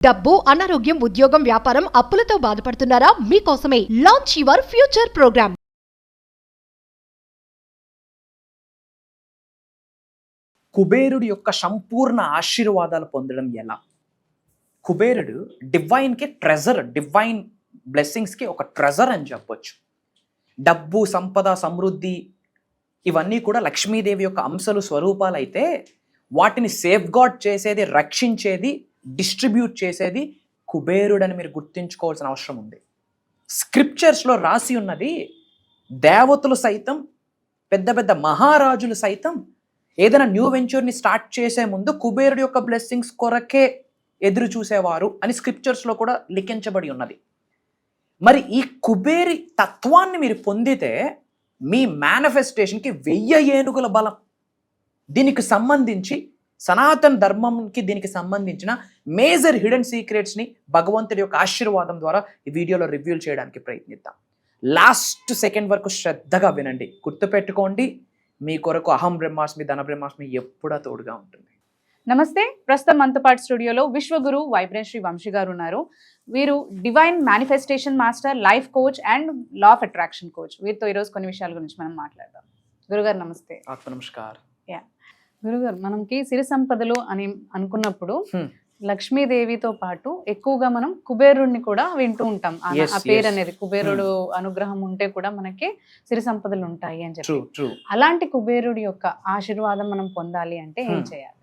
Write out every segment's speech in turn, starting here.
డబ్బు, అనారోగ్యం, ఉద్యోగం, వ్యాపారం, అప్పులతో బాధపడుతున్నారా? మీకోసమే లాంచ్ యువర్ ఫ్యూచర్ ప్రోగ్రామ్. కుబేరుడి యొక్క సంపూర్ణ ఆశీర్వాదాలు పొందడం ఎలా? కుబేరుడు డివైన్కి ట్రెజర్, డివైన్ బ్లెస్సింగ్స్కి ఒక ట్రెజర్ అని చెప్పొచ్చు. డబ్బు, సంపద, సమృద్ధి ఇవన్నీ కూడా లక్ష్మీదేవి యొక్క అంశాలు, స్వరూపాలు అయితే వాటిని సేఫ్ గార్డ్ చేసేది, రక్షించేది, డిస్ట్రిబ్యూట్ చేసేది కుబేరుడని మీరు గుర్తుంచుకోవాల్సిన అవసరం ఉంది. స్క్రిప్చర్స్లో రాసి ఉన్నది, దేవతలు సైతం, పెద్ద పెద్ద మహారాజులు సైతం ఏదైనా న్యూ వెంచర్ని స్టార్ట్ చేసే ముందు కుబేరుడి యొక్క బ్లెస్సింగ్స్ కొరకే ఎదురు చూసేవారు అని స్క్రిప్చర్స్లో కూడా లిఖించబడి ఉన్నది. మరి ఈ కుబేరి తత్వాన్ని మీరు పొందితే మీ మేనిఫెస్టేషన్కి 1000 ఏనుగుల బలం. దీనికి సంబంధించి సనాతన ధర్మంకి దీనికి సంబంధించిన మేజర్ హిడెన్ సీక్రెట్స్ని భగవంతుడి యొక్క ఆశీర్వాదం ద్వారా ఈ వీడియోలో రివ్యూ చేయడానికి ప్రయత్నిద్దాం. లాస్ట్ సెకండ్ వరకు శ్రద్ధగా వినండి. గుర్తుపెట్టుకోండి, మీ కొరకు అహం బ్రహ్మాస్మి, ధన బ్రహ్మాస్మి ఎప్పుడూ తోడుగా ఉంటుంది. నమస్తే. ప్రస్తుతం మనతో పాటు స్టూడియోలో విశ్వగురు వైబ్రెంట్ శ్రీ వంశీ గారు ఉన్నారు. వీరు divine manifestation master, life coach and law of attraction coach. వీరితో ఈరోజు కొన్ని విషయాల గురించి మనం మాట్లాడదాం. గురుగారు నమస్తే. ఆత్మ నమస్కారం. గురుగారు, మనకి సిరి సంపదలు అని అనుకున్నప్పుడు లక్ష్మీదేవితో పాటు ఎక్కువగా మనం కుబేరుడిని కూడా వింటూ ఉంటాం. ఆ పేరు అనేది కుబేరుడు అనుగ్రహం ఉంటే కూడా మనకి సిరి సంపదలు ఉంటాయి అని చెప్పి. అలాంటి కుబేరుడి యొక్క ఆశీర్వాదం మనం పొందాలి అంటే ఏం చేయాలి?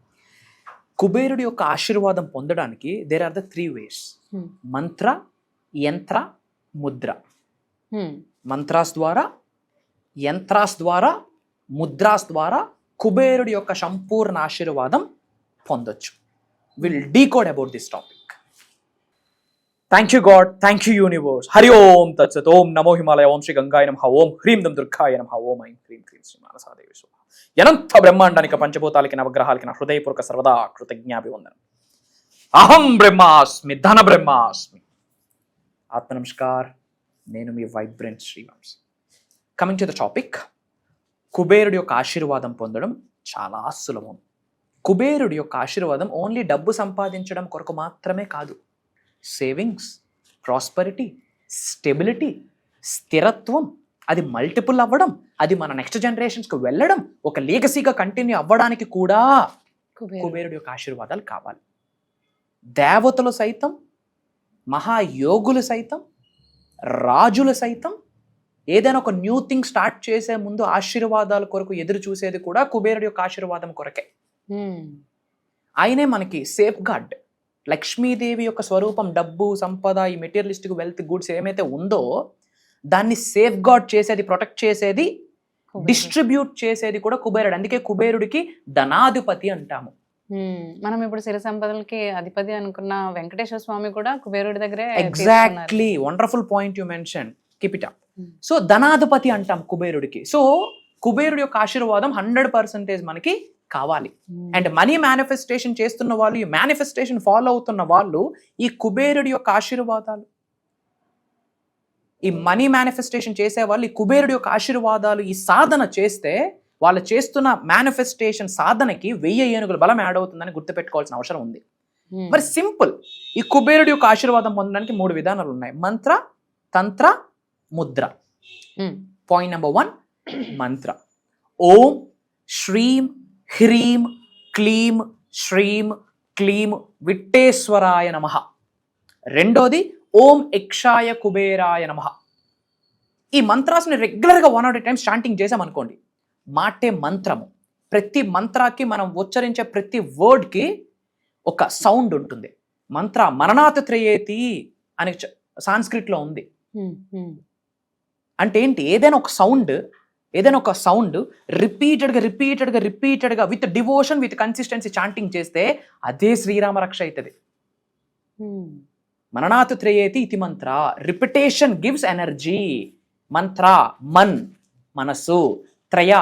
కుబేరుడి యొక్క ఆశీర్వాదం పొందడానికి దేర్ ఆర్ ద 3 ways. మంత్ర, యంత్ర, ముద్ర. మంత్రాస్ ద్వారా, యంత్రాస్ ద్వారా, ముద్రాస్ ద్వారా కుబేరుడి యొక్క సంపూర్ణ ఆశీర్వాదం పొందొచ్చు. Will decode about this topic. Thank you God, thank you universe. హరి ఓం తత్సత్. ఓం నమో హిమాలయ, ఓం శ్రీ గంగాయ నమః, ఓం హ్రీం దం దుర్గాయ నమః, ఓం ఐం హ్రీం క్లీం శ్రీ మానసాదేవి స్వాహా. అనంత బ్రహ్మాండానికి, పంచభూతాలకి, నవగ్రహాలకి నా హృదయపూర్వక సర్వదా కృతజ్ఞాభివందనం. అహం బ్రహ్మాస్మి, ధన బ్రహ్మాస్మి. ఆత్మ నమస్కార్. నేను మీ vibrant Srivamshi. Coming to the topic, కుబేరుడి యొక్క ఆశీర్వాదం పొందడం చాలా సులభం. కుబేరుడి యొక్క ఆశీర్వాదం ఓన్లీ డబ్బు సంపాదించడం కొరకు మాత్రమే కాదు. సేవింగ్స్, ప్రాస్పరిటీ, స్టెబిలిటీ, స్థిరత్వం, అది మల్టిపుల్ అవ్వడం, అది మన నెక్స్ట్ జనరేషన్స్కి వెళ్ళడం, ఒక లీగసీగా కంటిన్యూ అవ్వడానికి కూడా కుబేరుడి యొక్క ఆశీర్వాదాలు కావాలి. దేవతలు సైతం, మహాయోగులు సైతం, రాజులు సైతం ఏదైనా ఒక న్యూ థింగ్ స్టార్ట్ చేసే ముందు ఆశీర్వాదాల కొరకు ఎదురు చూసేది కూడా కుబేరుడి యొక్క ఆశీర్వాదం కొరకే. ఆయనే మనకి సేఫ్ గార్డ్. లక్ష్మీదేవి యొక్క స్వరూపం డబ్బు, సంపద, ఈ మెటీరియలిస్టిక్ వెల్త్, గుడ్స్ ఏమైతే ఉందో దాన్ని సేఫ్ గార్డ్ చేసేది, ప్రొటెక్ట్ చేసేది, డిస్ట్రిబ్యూట్ చేసేది కూడా కుబేరుడు. అందుకే కుబేరుడికి ధనాధిపతి అంటాము. మనం ఇప్పుడు సిరి సంపదలకి అధిపతి అనుకున్న వెంకటేశ్వర స్వామి కూడా కుబేరుడి దగ్గరే. Exactly, wonderful point you mention. Keep it up. So ధనాధిపతి అంటాం కుబేరుడికి. సో కుబేరుడి యొక్క ఆశీర్వాదం 100% మనకి కావాలి. అండ్ మనీ మేనిఫెస్టేషన్ చేస్తున్న వాళ్ళు, ఈ మేనిఫెస్టేషన్ ఫాలో అవుతున్న వాళ్ళు ఈ కుబేరుడి యొక్క ఆశీర్వాదాలు, ఈ మనీ మేనిఫెస్టేషన్ చేసే వాళ్ళు ఈ కుబేరుడి యొక్క ఆశీర్వాదాలు ఈ సాధన చేస్తే వాళ్ళు చేస్తున్న మేనిఫెస్టేషన్ సాధనకి 1000 ఏనుగుల బలం యాడ్ అవుతుందని గుర్తుపెట్టుకోవాల్సిన అవసరం ఉంది. మరి సింపుల్, ఈ కుబేరుడి యొక్క ఆశీర్వాదం పొందడానికి 3 విధానాలు ఉన్నాయి. మంత్ర, తంత్ర, ముద్ర. పాయింట్ నెంబర్ 1, మంత్ర. ఓం శ్రీం హ్రీం క్లీం శ్రీం క్లీం విట్టేశ్వరాయ నమః. రెండోది ఓం యక్షాయ కుబేరాయ నమః. ఈ మంత్రాస్ని రెగ్యులర్గా 1 or 2 times చాంటింగ్ చేసామనుకోండి, మాటే మంత్రము. ప్రతి మంత్రాకి మనం ఉచ్చరించే ప్రతి వర్డ్కి ఒక సౌండ్ ఉంటుంది. మంత్ర మరణాత్ త్రయేతి అని సాంస్క్రిట్లో ఉంది. అంటే ఏంటి, ఏదైనా ఒక సౌండ్ రిపీటెడ్గా with devotion, with consistency chanting చేస్తే అదే శ్రీరామ రక్ష అవుతుంది. మననాత్ త్రయేతి ఇది మంత్ర. Repetition gives energy. మంత్ర మన్, మనసు, త్రయ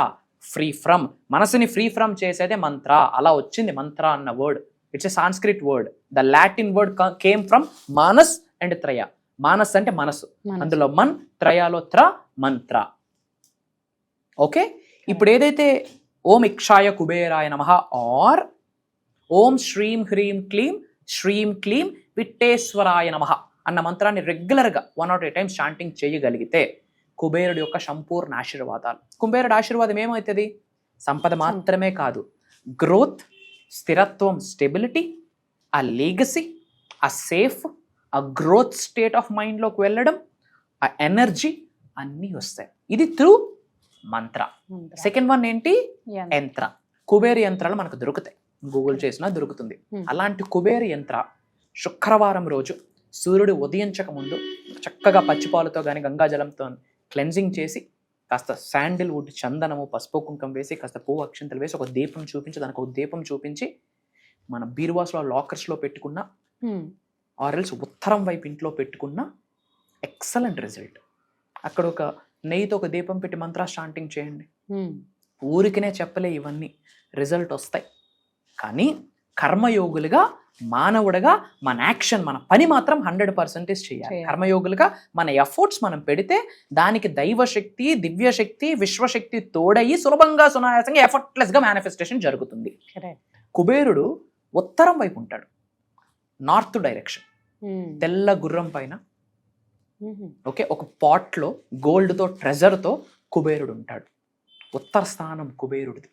ఫ్రీ ఫ్రమ్, మనసుని ఫ్రీ ఫ్రమ్ చేసేదే మంత్ర. అలా వచ్చింది మంత్ర అన్న word. It's a Sanskrit word. The Latin word came from manas and traya. మానస్ అంటే మనసు, అందులో మన్, త్రయాలో త్ర, మంత్ర. ఓకే, ఇప్పుడు ఏదైతే ఓం ఇక్షాయ కుబేరాయ నమః ఆర్ ఓం శ్రీం హ్రీం క్లీం శ్రీం క్లీం విట్టేశ్వరాయ నమః అన్న మంత్రాన్ని రెగ్యులర్గా 108 టైమ్స్ చాంటింగ్ చేయగలిగితే కుబేరుడి యొక్క సంపూర్ణ ఆశీర్వాదాలు. కుబేరుడి ఆశీర్వాదం ఏమవుతుంది? సంపద మాత్రమే కాదు, గ్రోత్, స్థిరత్వం, స్టెబిలిటీ, ఆ లీగసీ, ఆ సేఫ్, ఆ గ్రోత్ స్టేట్ ఆఫ్ మైండ్లోకి వెళ్ళడం, ఆ ఎనర్జీ అన్నీ వస్తాయి. ఇది త్రూ మంత్ర. సెకండ్ వన్ ఏంటి? యంత్ర. కుబేర యంత్రాలు మనకు దొరుకుతాయి, గూగుల్ చేసినా దొరుకుతుంది. అలాంటి కుబేర యంత్ర శుక్రవారం రోజు సూర్యుడు ఉదయించక ముందు చక్కగా పచ్చిపాలతో కానీ గంగాజలంతో క్లెన్జింగ్ చేసి కాస్త శాండిల్వుడ్, చందనము, పసుపు కుంకం వేసి కాస్త పువ్వు అక్షంతలు వేసి ఒక దీపం చూపించి, దానికి ఒక దీపం చూపించి మన బీరువాస్లో లాకర్స్లో పెట్టుకున్న ఆర్ఎల్స్ ఉత్తరం వైపు ఇంట్లో పెట్టుకున్న ఎక్సలెంట్ రిజల్ట్. అక్కడ ఒక నెయ్యితో ఒక దీపం పెట్టి మంత్రా చాంటింగ్ చేయండి. ఊరికినే చెప్పలే, ఇవన్నీ రిజల్ట్ వస్తాయి. కానీ కర్మయోగులుగా, మానవుడిగా మన యాక్షన్, మన పని మాత్రం 100% చేయాలి. కర్మయోగులుగా మన ఎఫర్ట్స్ మనం పెడితే దానికి దైవశక్తి, దివ్యశక్తి, విశ్వశక్తి తోడయి సులభంగా, సునాయాసంగా, ఎఫర్ట్లెస్గా మేనిఫెస్టేషన్ జరుగుతుంది. కుబేరుడు ఉత్తరం వైపు ఉంటాడు, నార్త్ డైరెక్షన్, తెల్ల గుర్రం పైన. ఓకే, ఒక పాట్లో గోల్డ్తో, ట్రెజర్తో కుబేరుడు ఉంటాడు. ఉత్తర స్థానం కుబేరుడిది.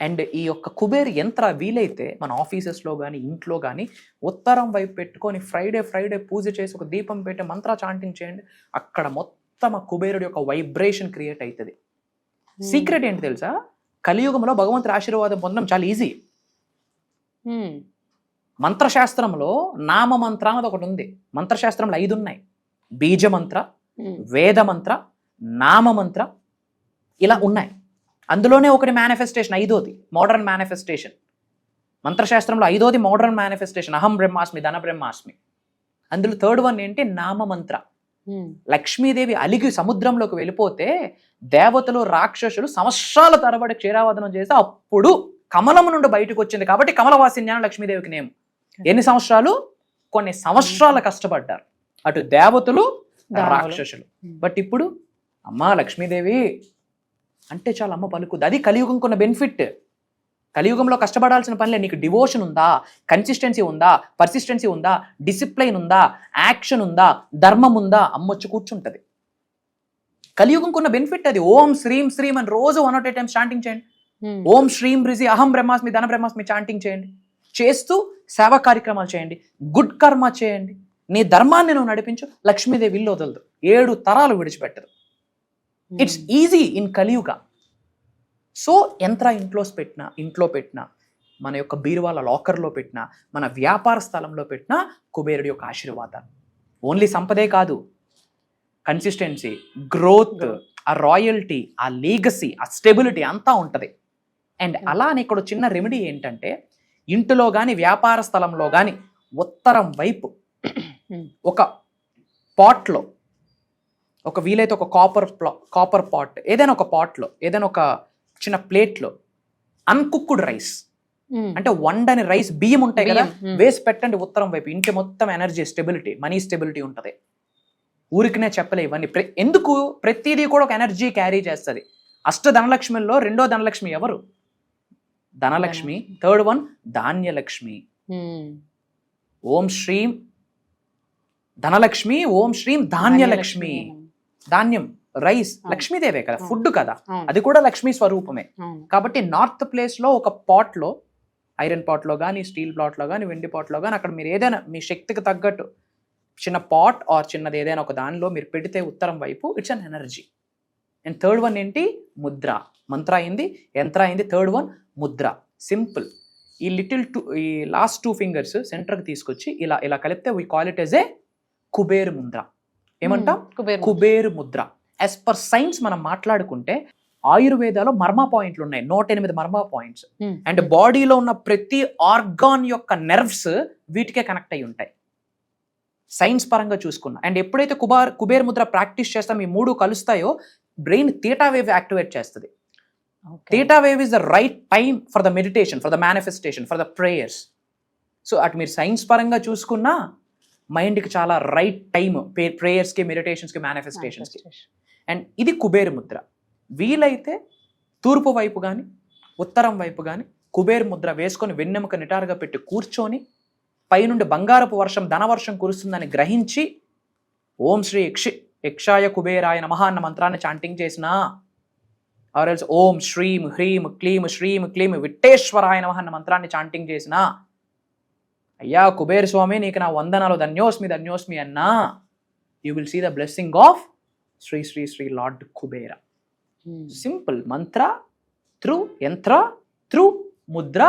అండ్ ఈ యొక్క కుబేర్ యంత్ర వీలైతే మన ఆఫీసెస్లో కానీ ఇంట్లో కానీ ఉత్తరం వైపు పెట్టుకొని ఫ్రైడే పూజ చేసి ఒక దీపం పెట్టి మంత్ర చాంటింగ్ చేయండి. అక్కడ మొత్తం ఆ కుబేరుడి యొక్క వైబ్రేషన్ క్రియేట్ అవుతుంది. సీక్రెట్ ఏంటి తెలుసా? కలియుగంలో భగవంతుడి ఆశీర్వాదం పొందడం చాలా ఈజీ. మంత్రశాస్త్రంలో నామ మంత్ర అనేది ఒకటి ఉంది. మంత్రశాస్త్రంలో 5 ఉన్నాయి: బీజ మంత్ర, వేద మంత్ర, నామ మంత్ర, ఇలా ఉన్నాయి. అందులోనే ఒకటి మేనిఫెస్టేషన్, 5వది మోడర్న్ మేనిఫెస్టేషన్. మంత్రశాస్త్రంలో 5వది మోడర్న్ మేనిఫెస్టేషన్, అహం బ్రహ్మాస్మి, ధన బ్రహ్మాస్మి. అందులో థర్డ్ వన్ ఏంటి? నామ మంత్ర. లక్ష్మీదేవి అలిగి సముద్రంలోకి వెళ్ళిపోతే దేవతలు, రాక్షసులు సంవత్సరాల తరబడి క్షీరావదనం చేసి అప్పుడు కమలం నుండి బయటకు వచ్చింది. కాబట్టి కమలవాసిన్యాన లక్ష్మీదేవికి నేమ్. ఎన్ని సంవత్సరాలు? కొన్ని సంవత్సరాలు కష్టపడ్డారు అటు దేవతలు, రాక్షసులు. బట్ ఇప్పుడు అమ్మా లక్ష్మీదేవి అంటే చాలా అమ్మ పలుకుద్ది. అది కలియుగంకు ఉన్న బెనిఫిట్. కలియుగంలో కష్టపడాల్సిన పనిలే. నీకు డివోషన్ ఉందా, కన్సిస్టెన్సీ ఉందా, పర్సిస్టెన్సీ ఉందా, డిసిప్లైన్ ఉందా, యాక్షన్ ఉందా, ధర్మం ఉందా, అమ్మొచ్చి కూర్చుంటది. కలియుగంకు ఉన్న బెనిఫిట్ అది. ఓం శ్రీం శ్రీం అని రోజు 108 టైమ్స్ చాంటింగ్ చేయండి. ఓం శ్రీం రిజి అహం బ్రహ్మాస్మి, ధన బ్రహ్మాస్మి చాంటింగ్ చేయండి. చేస్తూ సేవా కార్యక్రమాలు చేయండి, గుడ్ కర్మ చేయండి. నీ ధర్మాన్ని నువ్వు నడిపించు. లక్ష్మీదేవి ఇల్లు వదలదు, 7 తరాలు విడిచిపెట్టదు. ఇట్స్ ఈజీ ఇన్ కలియుగ. సో యంత్ర ఇంట్లో పెట్టినా, మన యొక్క బీరువాల లాకర్లో పెట్టినా, మన వ్యాపార స్థలంలో పెట్టినా కుబేరుడి యొక్క ఆశీర్వాదాలు. ఓన్లీ సంపదే కాదు, కన్సిస్టెన్సీ, గ్రోత్, ఆ రాయల్టీ, ఆ లీగసీ, ఆ స్టెబిలిటీ అంతా ఉంటుంది. అండ్ అలానే ఇక్కడ చిన్న రెమెడీ ఏంటంటే, ఇంటిలో కానీ వ్యాపార స్థలంలో కానీ ఉత్తరం వైపు ఒక పాట్లో, ఒక వీలైతే ఒక కాపర్ పాట్, ఏదైనా ఒక పాట్లో, ఏదైనా ఒక చిన్న ప్లేట్లో అన్కుక్డ్ రైస్, అంటే వండని రైస్, బియ్యం ఉంటాయి కదా, వేసి పెట్టండి ఉత్తరం వైపు. ఇంటి మొత్తం ఎనర్జీ, స్టెబిలిటీ, మనీ స్టెబిలిటీ ఉంటుంది. ఊరికినే చెప్పలే ఇవన్నీ. ఎందుకు? ప్రతిదీ కూడా ఒక ఎనర్జీ క్యారీ చేస్తుంది. అష్ట ధనలక్ష్మిలో 2వ ధనలక్ష్మి ఎవరు? ధనలక్ష్మి. Third one Dhanyalakshmi. ఓం శ్రీం ధనలక్ష్మి, ఓం శ్రీం ధాన్యలక్ష్మి. ధాన్యం, రైస్ లక్ష్మీదేవే కదా, ఫుడ్ కదా, అది కూడా లక్ష్మీ స్వరూపమే. కాబట్టి నార్త్ ప్లేస్ లో ఒక పాట్ లో, ఐరన్ పాట్ లో కానీ, స్టీల్ పాట్ లో కానీ, వెండి పాట్ లో కానీ, అక్కడ మీరు ఏదైనా మీ శక్తికి తగ్గట్టు చిన్న పాట్ ఆర్ చిన్నది ఏదైనా ఒక దానిలో మీరు పెడితే ఉత్తరం వైపు, it's an energy. And third one ఏంటి? ముద్ర. మంత్ర అయింది, యంత్ర అయింది, థర్డ్ వన్ ముద్ర. సింపుల్. ఈ లాస్ట్ 2 ఫింగర్స్ సెంటర్కి తీసుకొచ్చి ఇలా ఇలా కలిపితే వీ కాల్ ఇట్ ఎస్ ఏ కుబేర్ ముద్ర. ఏమంటాం? Kuber Mudra. As per science మనం మాట్లాడుకుంటే ఆయుర్వేదాలో మర్మ పాయింట్లు ఉన్నాయి, 108 మర్మ పాయింట్స్. అండ్ బాడీలో ఉన్న ప్రతి ఆర్గాన్ యొక్క నెర్వ్స్ వీటికే కనెక్ట్ అయి ఉంటాయి సైన్స్ పరంగా చూసుకున్నా. అండ్ ఎప్పుడైతే కుబేర్ ముద్ర ప్రాక్టీస్ చేస్తాం, ఈ 3 కలుస్తాయో బ్రెయిన్ థీటా వేవ్ యాక్టివేట్ చేస్తుంది. Theta wave is the right time for the meditation, for the manifestation, for the prayers. So అటు మీరు సైన్స్ పరంగా చూసుకున్నా మైండ్కి చాలా రైట్ టైం ప్రేయర్స్కి, మెడిటేషన్స్కి, మేనిఫెస్టేషన్స్కి. అండ్ ఇది కుబేర్ ముద్ర. వీలైతే తూర్పు వైపు కానీ ఉత్తరం వైపు కానీ కుబేర్ ముద్ర వేసుకొని వెన్నెముక నిటారుగా పెట్టి కూర్చొని పైనుండి బంగారపు వర్షం ధనవర్షం కురుస్తుందని గ్రహించి ఓం శ్రీ యక్షాయ కుబేరాయ నమః అన్న మంత్రాన్ని చాంటింగ్ చేసిన, ఆర్ ఎల్స్ ఓం శ్రీం హ్రీం క్లీం శ్రీం క్లీం విట్టేశ్వరాయ నమః అన్న మంత్రాన్ని చాంటింగ్ చేసిన, అయ్యా కుబేర స్వామి నీకు నా వందనాలు ధన్యోస్మి ధన్యోస్మి అన్నా, you will see the blessing of Shri Shri Shri Lord Kubera. Simple mantra through yantra through mudra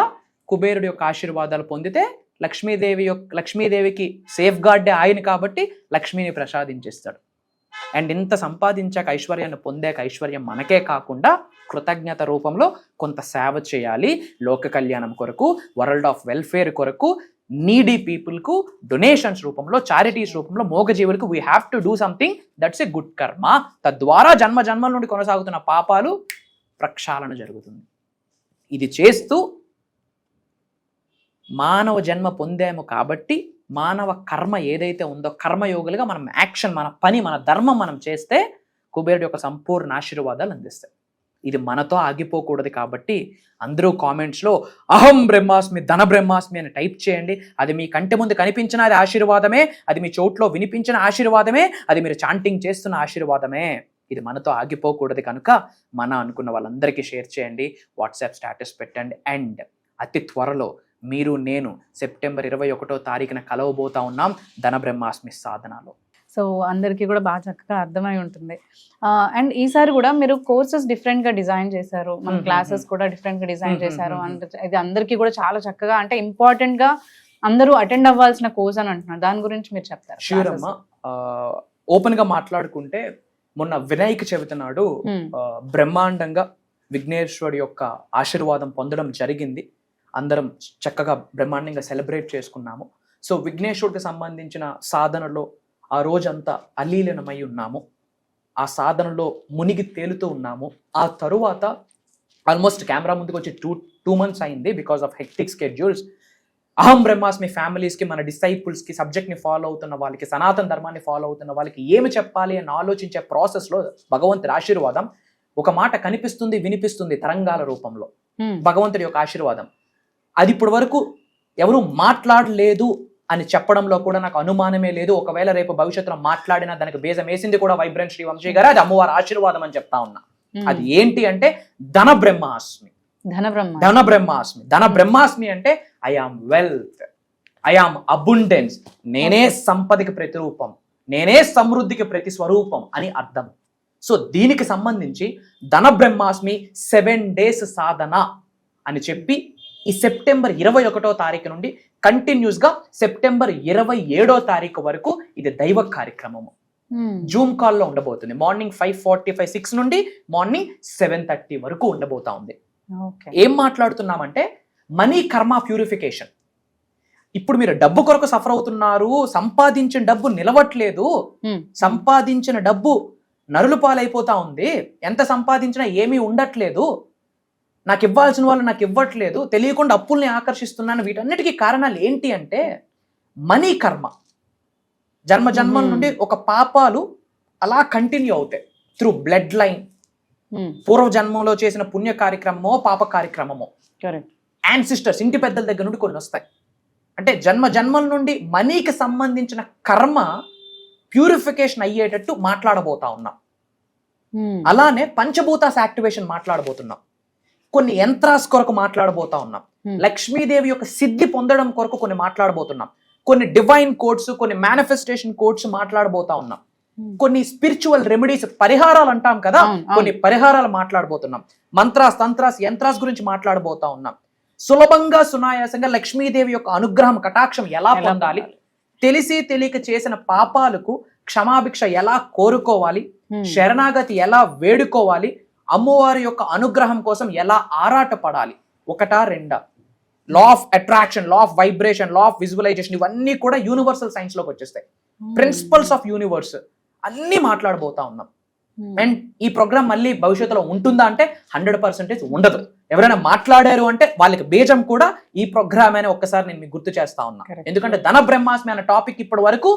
కుబేరుడి యొక్క ఆశీర్వాదాలు పొందితే లక్ష్మీదేవికి సేఫ్ గార్డే ఆయన కాబట్టి లక్ష్మిని ప్రసాదించేస్తాడు. అండ్ ఇంత సంపాదించాక ఐశ్వర్యాన్ని పొందాక ఐశ్వర్యం మనకే కాకుండా కృతజ్ఞత రూపంలో కొంత సేవ చేయాలి, లోక కళ్యాణం కొరకు, వరల్డ్ ఆఫ్ వెల్ఫేర్ కొరకు, నీడీ పీపుల్కు డొనేషన్స్ రూపంలో, చారిటీస్ రూపంలో, మోగజీవులకు we have to do something that's a good karma. తద్వారా జన్మ జన్మల నుండి కొనసాగుతున్న పాపాలు ప్రక్షాళన జరుగుతుంది. ఇది చేస్తూ మానవ జన్మ పొందాము కాబట్టి మానవ కర్మ ఏదైతే ఉందో కర్మయోగులుగా మనం యాక్షన్, మన పని, మన ధర్మం మనం చేస్తే కుబేరుడి యొక్క సంపూర్ణ ఆశీర్వాదాలు అందిస్తాయి. ఇది మనతో ఆగిపోకూడదు కాబట్టి అందరూ కామెంట్స్లో అహం బ్రహ్మాస్మి ధన బ్రహ్మాస్మి అని టైప్ చేయండి. అది మీ కంటి ముందు కనిపించిన అది ఆశీర్వాదమే, అది మీ చోట్లో వినిపించిన ఆశీర్వాదమే, అది మీరు చాంటింగ్ చేస్తున్న ఆశీర్వాదమే. ఇది మనతో ఆగిపోకూడదు కనుక మన అనుకున్న వాళ్ళందరికీ షేర్ చేయండి, వాట్సాప్ స్టేటస్ పెట్టండి. అండ్ అతి త్వరలో మీరు నేను సెప్టెంబర్ 21వ తారీఖున కలవబోతా ఉన్నాం ధన బ్రహ్మాస్మి సాధనలో. సో అందరికీ కూడా బాగా చక్కగా అర్థమై ఉంటుంది. అండ్ ఈసారి కూడా మీరు కోర్సెస్ డిఫరెంట్ గా డిజైన్ చేశారు, మన క్లాసెస్ కూడా డిఫరెంట్ గా డిజైన్ చేశారు. అండ్ ఇది అందరికీ కూడా చాలా చక్కగా, అంటే ఇంపార్టెంట్ గా అందరూ అటెండ్ అవ్వాల్సిన కోర్స్ అని అంటున్నారు. దాని గురించి మీరు చెప్తారు? ష్యూర్ అమ్మా. ఓపెన్ గా మాట్లాడుకుంటే మొన్న వినాయక చవితి నాడు బ్రహ్మాండంగా విఘ్నేశ్వరుడి యొక్క ఆశీర్వాదం పొందడం జరిగింది. అందరం చక్కగా బ్రహ్మాండంగా సెలబ్రేట్ చేసుకున్నాము. సో విఘ్నేశ్వరుడికి సంబంధించిన సాధనలో ఆ రోజంతా అలీలనమై ఉన్నాము, ఆ సాధనలో మునిగి తేలుతూ ఉన్నాము. ఆ తరువాత ఆల్మోస్ట్ కెమెరా ముందుకు వచ్చి టూ మంత్స్ అయింది బికాస్ ఆఫ్ హెక్టిక్ స్కెడ్యూల్స్. అహం బ్రహ్మాస్మి ఫ్యామిలీస్కి, మన డిసైపుల్స్కి, సబ్జెక్ట్ని ఫాలో అవుతున్న వాళ్ళకి, సనాతన ధర్మాన్ని ఫాలో అవుతున్న వాళ్ళకి ఏమి చెప్పాలి అని ఆలోచించే ప్రాసెస్లో భగవంతుడి ఆశీర్వాదం ఒక మాట కనిపిస్తుంది, వినిపిస్తుంది తరంగాల రూపంలో. భగవంతుడి యొక్క ఆశీర్వాదం అది ఇప్పటి వరకు ఎవరు మాట్లాడలేదు అని చెప్పడంలో కూడా నాకు అనుమానమే లేదు. ఒకవేళ రేపు భవిష్యత్తులో మాట్లాడినా దానికి బేజం వేసింది కూడా వైబ్రెంట్ శ్రీ వంశీ గారు, అది అమ్మవారి ఆశీర్వాదం అని చెప్తా ఉన్నా. అది ఏంటి అంటే ధన బ్రహ్మాస్మి. ధన బ్రహ్మాస్మి, ధన బ్రహ్మాస్మి అంటే I am wealth, I am abundance, నేనే సంపదకి ప్రతిరూపం, నేనే సమృద్ధికి ప్రతి స్వరూపం అని అర్థం. సో దీనికి సంబంధించి ధన బ్రహ్మాస్మి 7 days సాధన అని చెప్పి ఈ సెప్టెంబర్ 21వ తారీఖు నుండి కంటిన్యూస్ గా సెప్టెంబర్ 27వ తారీఖు వరకు ఇది దైవ కార్యక్రమము. జూమ్ కాల్లో ఉండబోతుంది. మార్నింగ్ 5:45, 6 నుండి మార్నింగ్ 7:30 వరకు ఉండబోతా ఉంది. ఏం మాట్లాడుతున్నామంటే మనీ కర్మ ప్యూరిఫికేషన్. ఇప్పుడు మీరు డబ్బు కొరకు సఫర్ అవుతున్నారు, సంపాదించిన డబ్బు నిలవట్లేదు, సంపాదించిన డబ్బు నరులు పాలైపోతా ఉంది, ఎంత సంపాదించినా ఏమీ ఉండట్లేదు, నాకు ఇవ్వాల్సిన వాళ్ళు నాకు ఇవ్వట్లేదు, తెలియకుండా అప్పుల్ని ఆకర్షిస్తున్నాను. వీటన్నిటికీ కారణాలు ఏంటి అంటే మనీ కర్మ. జన్మ జన్మల నుండి ఒక పాపాలు అలా కంటిన్యూ అవుతాయి త్రూ బ్లడ్ లైన్. పూర్వ జన్మంలో చేసిన పుణ్య కార్యక్రమమో పాప కార్యక్రమమో, యాన్సిస్టర్స్, ఇంటి పెద్దల దగ్గర నుండి కొన్ని వస్తాయి. అంటే జన్మ జన్మల నుండి మనీకి సంబంధించిన కర్మ ప్యూరిఫికేషన్ అయ్యేటట్టు మాట్లాడబోతా ఉన్నాం. అలానే పంచభూతాస్ యాక్టివేషన్ మాట్లాడబోతున్నాం. కొన్ని యంత్రాస్ కొరకు మాట్లాడబోతా ఉన్నాం. లక్ష్మీదేవి యొక్క సిద్ధి పొందడం కొరకు కొన్ని మాట్లాడబోతున్నాం. కొన్ని డివైన్ కోడ్స్, కొన్ని మేనిఫెస్టేషన్ కోడ్స్ మాట్లాడబోతా ఉన్నాం. కొన్ని స్పిరిచువల్ రెమెడీస్, పరిహారాలు అంటాం కదా, కొన్ని పరిహారాలు మాట్లాడబోతున్నాం. మంత్రాస్, తంత్రాస్, యంత్రాస్ గురించి మాట్లాడబోతా ఉన్నాం. సులభంగా సునాయాసంగా లక్ష్మీదేవి యొక్క అనుగ్రహం, కటాక్షం ఎలా పొందాలి, తెలిసి తెలియక చేసిన పాపాలకు క్షమాభిక్ష ఎలా కోరుకోవాలి, శరణాగతి ఎలా వేడుకోవాలి, అమ్మవారి యొక్క అనుగ్రహం కోసం ఎలా ఆరాటపడాలి, ఒకటా రెండా, law of attraction, law of vibration, law of visualisation, ఇవన్నీ కూడా యూనివర్సల్ సైన్స్ లోకి వచ్చేస్తాయి. ప్రిన్సిపల్స్ ఆఫ్ యూనివర్స్ అన్ని మాట్లాడబోతా ఉన్నాం. అండ్ ఈ ప్రోగ్రామ్ మళ్ళీ భవిష్యత్తులో ఉంటుందా అంటే 100% ఉండదు. ఎవరైనా మాట్లాడారు అంటే వాళ్ళకి బీజం కూడా ఈ ప్రోగ్రామ్ అని ఒక్కసారి నేను మీకు గుర్తు చేస్తా ఉన్నా. ఎందుకంటే ధన బ్రహ్మాస్మి అనే టాపిక్ ఇప్పటి వరకు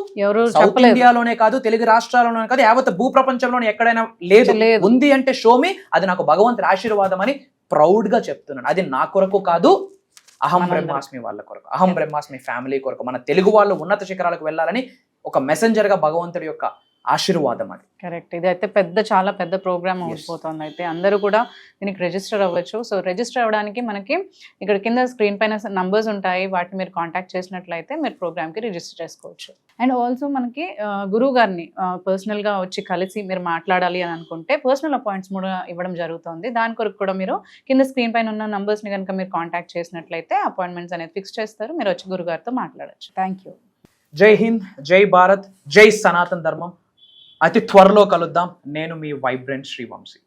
సౌత్ ఇండియాలోనే కాదు, తెలుగు రాష్ట్రాల్లోనే కాదు, యావత్ భూ ప్రపంచంలోనే ఎక్కడైనా లేదు. ఉంది అంటే షోమి, అది నాకు భగవంతుడి ఆశీర్వాదం అని ప్రౌడ్ గా చెప్తున్నాను. అది నా కొరకు కాదు, అహం మనందరం. బ్రహ్మాస్మి వాళ్ళ కొరకు, అహం బ్రహ్మాస్మి ఫ్యామిలీ కొరకు, మన తెలుగు వాళ్ళు ఉన్నత శిఖరాలకు వెళ్ళాలని ఒక మెసెంజర్ గా భగవంతుడి యొక్క ఆశీర్వాదం అది. కరెక్ట్. ఇది అయితే చాలా పెద్ద ప్రోగ్రామ్ అయిపోతుంది. అయితే అందరూ కూడా దీనికి రిజిస్టర్ అవ్వచ్చు. సో రిజిస్టర్ అవ్వడానికి మనకి ఇక్కడ కింద స్క్రీన్ పైన నంబర్స్ ఉంటాయి, వాటిని మీరు కాంటాక్ట్ చేసినట్లయితే మీరు ప్రోగ్రామ్కి రిజిస్టర్ చేసుకోవచ్చు. అండ్ ఆల్సో మనకి గురువు గారిని పర్సనల్గా వచ్చి కలిసి మీరు మాట్లాడాలి అని అనుకుంటే పర్సనల్ అపాయింట్స్ కూడా ఇవ్వడం జరుగుతుంది. దాని కొరకు కూడా మీరు కింద స్క్రీన్ పైన ఉన్న నంబర్స్ని కనుక మీరు కాంటాక్ట్ చేసినట్లయితే అపాయింట్మెంట్స్ అనేది ఫిక్స్ చేస్తారు, మీరు వచ్చి గురుగారితో మాట్లాడచ్చు. Thank you. జై హింద్, జై భారత్, జై సనాతన ధర్మం. అతి త్వరలో కలుద్దాం. నేను మీ వైబ్రెంట్ శ్రీవంశీ.